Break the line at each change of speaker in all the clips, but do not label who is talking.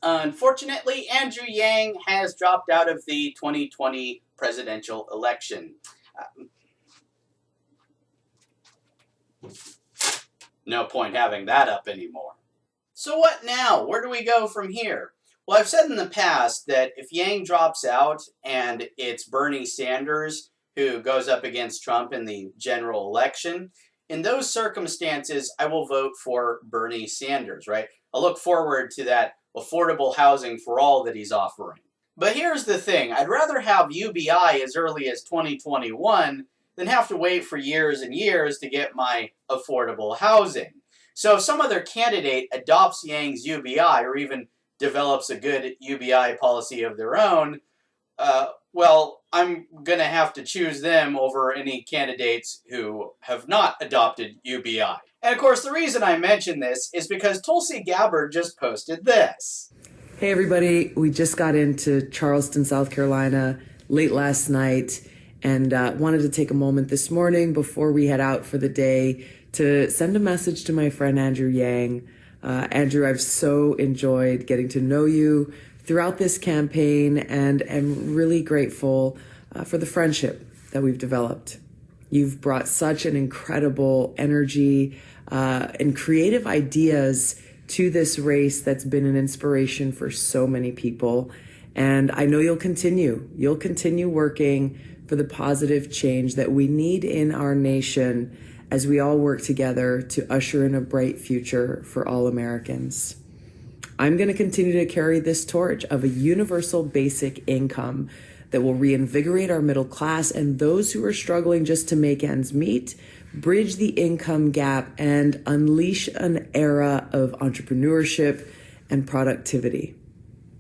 Unfortunately, Andrew Yang has dropped out of the 2020 presidential election. No point having that up anymore. So what now? Where do we go from here? Well, I've said in the past that if Yang drops out and it's Bernie Sanders who goes up against Trump in the general election, in those circumstances, I will vote for Bernie Sanders, right? I'll look forward to that affordable housing for all that he's offering. But here's the thing. I'd rather have UBI as early as 2021 than have to wait for years and years to get my affordable housing. So if some other candidate adopts Yang's UBI or even develops a good UBI policy of their own, well, I'm going to have to choose them over any candidates who have not adopted UBI. And of course, the reason I mention this is because Tulsi Gabbard just posted this.
Hey everybody, we just got into Charleston, South Carolina late last night and wanted to take a moment this morning before we head out for the day to send a message to my friend Andrew Yang. Andrew, I've so enjoyed getting to know you throughout this campaign and am really grateful for the friendship that we've developed. You've brought such an incredible energy and creative ideas to this race that's been an inspiration for so many people. And I know you'll continue working for the positive change that we need in our nation as we all work together to usher in a bright future for all Americans. I'm going to continue to carry this torch of a universal basic income that will reinvigorate our middle class and those who are struggling just to make ends meet, bridge the income gap, and unleash an era of entrepreneurship and productivity.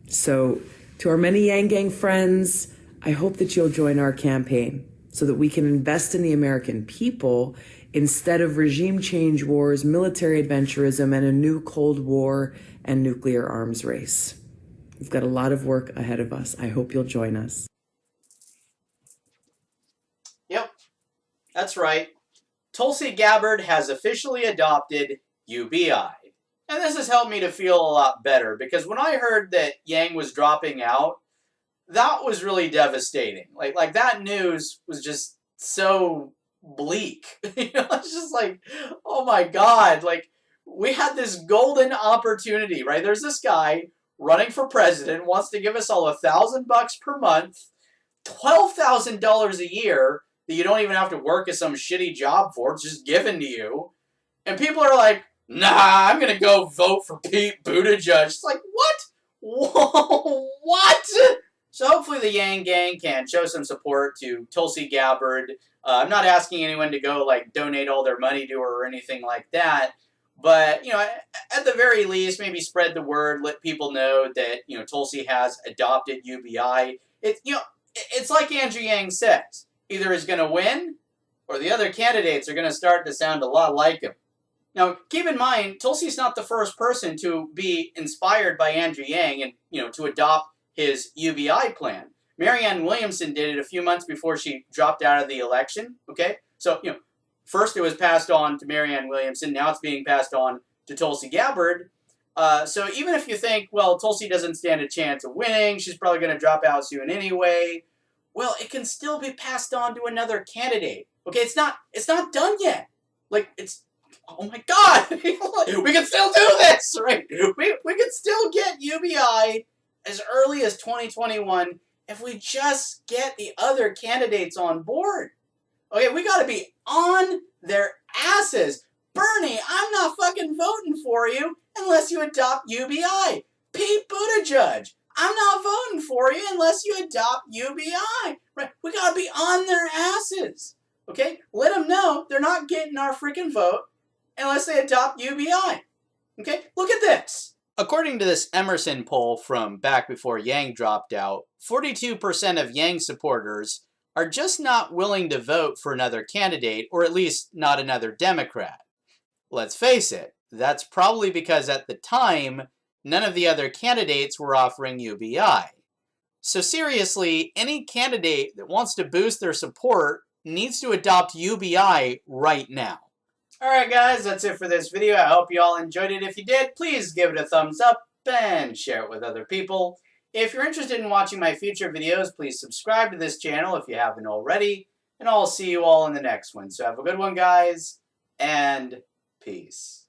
So to our many Yang Gang friends, I hope that you'll join our campaign so that we can invest in the American people instead of regime change wars, military adventurism, and a new Cold War and nuclear arms race. We've got a lot of work ahead of us. I hope you'll join us.
Yep, that's right. Tulsi Gabbard has officially adopted UBI. And this has helped me to feel a lot better because when I heard that Yang was dropping out, that was really devastating. Like that news was just so bleak. It's just like, oh my God, like we had this golden opportunity, right? There's this guy running for president, wants to give us all $1,000 per month, $12,000 a year that you don't even have to work at some shitty job for. It's just given to you. And people are like, nah, I'm going to go vote for Pete Buttigieg. It's like, what? Whoa, what? So hopefully the Yang Gang can show some support to Tulsi Gabbard. I'm not asking anyone to go like donate all their money to her or anything like that. But, at the very least, maybe spread the word, let people know that, Tulsi has adopted UBI. It's like Andrew Yang says. Either he's going to win or the other candidates are going to start to sound a lot like him. Now, keep in mind, Tulsi's not the first person to be inspired by Andrew Yang and, to adopt his UBI plan. Marianne Williamson did it a few months before she dropped out of the election, okay? So, first it was passed on to Marianne Williamson, now it's being passed on to Tulsi Gabbard. So even if you think, well, Tulsi doesn't stand a chance of winning, she's probably going to drop out soon anyway, well, it can still be passed on to another candidate. Okay, it's not done yet. Like, oh my God, we can still do this, right? We can still get UBI as early as 2021 if we just get the other candidates on board. Okay, we got to be on their asses. Bernie, I'm not fucking voting for you unless you adopt UBI. Pete Buttigieg, I'm not voting for you unless you adopt UBI. Right? We got to be on their asses. Okay? Let them know they're not getting our freaking vote unless they adopt UBI. Okay? Look at this. According to this Emerson poll from back before Yang dropped out, 42% of Yang supporters are just not willing to vote for another candidate, or at least not another Democrat. Let's face it, that's probably because at the time, none of the other candidates were offering UBI. So seriously, any candidate that wants to boost their support needs to adopt UBI right now. Alright guys, that's it for this video. I hope you all enjoyed it. If you did, please give it a thumbs up. and share it with other people. If you're interested in watching my future videos, please subscribe to this channel if you haven't already, and I'll see you all in the next one. So have a good one, guys, and peace.